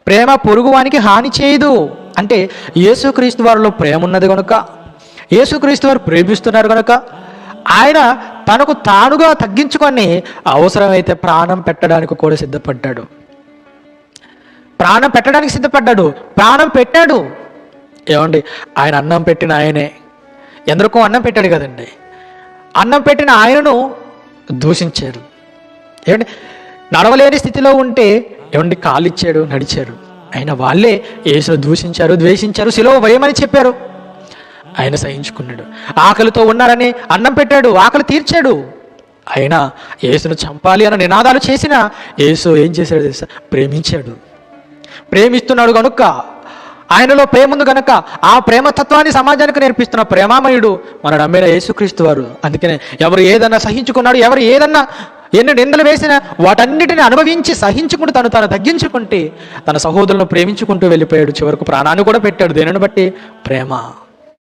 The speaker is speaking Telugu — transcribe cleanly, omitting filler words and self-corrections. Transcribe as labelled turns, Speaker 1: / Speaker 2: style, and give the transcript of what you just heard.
Speaker 1: ప్రేమ పొరుగువానికి హాని చేయదు. అంటే యేసుక్రీస్తు వారిలో ప్రేమ ఉన్నది కనుక, యేసుక్రీస్తు వారు ప్రేమిస్తున్నారు కనుక ఆయన తనకు తానుగా తగ్గించుకొని అవసరమైతే ప్రాణం పెట్టడానికి కూడా సిద్ధపడ్డాడు. ప్రాణం పెట్టడానికి సిద్ధపడ్డాడు, ప్రాణం పెట్టాడు. ఏమండి, ఆయన అన్నం పెట్టిన ఆయనే, ఎందరికో అన్నం పెట్టాడు కదండి. అన్నం పెట్టిన ఆయనను దూషించారు. ఏమండి, నడవలేని స్థితిలో ఉంటే ఏమండి కాలు ఇచ్చాడు, నడిచాడు. ఆయన వాళ్ళే యేసును దూషించారు, ద్వేషించారు, సిలువ వేయమని చెప్పారు. ఆయన సహించుకున్నాడు. ఆకలితో ఉన్నారని అన్నం పెట్టాడు, ఆకలి తీర్చాడు. ఆయన యేసును చంపాలి అన్న నినాదాలు చేసిన యేసు ఏం చేశాడు తెలుసా? ప్రేమించాడు. ప్రేమిస్తున్నాడు కనుక, ఆయనలో ప్రేమ ఉంది కనుక ఆ ప్రేమతత్వాన్ని సమాజానికి నేర్పిస్తున్న ప్రేమామయుడు మన నమ్మిన యేసుక్రీస్తు వారు. అందుకనే ఎవరు ఏదన్నా సహించుకున్నాడు, ఎవరు ఏదన్నా ఎన్ని నిందలు వేసినా వాటన్నిటిని అనుభవించి సహించుకుంటూ తను తగ్గించుకుంటే తన సహోదరులను ప్రేమించుకుంటూ వెళ్ళిపోయాడు. చివరకు ప్రాణాన్ని కూడా పెట్టాడు. దేనిని బట్టి? ప్రేమ.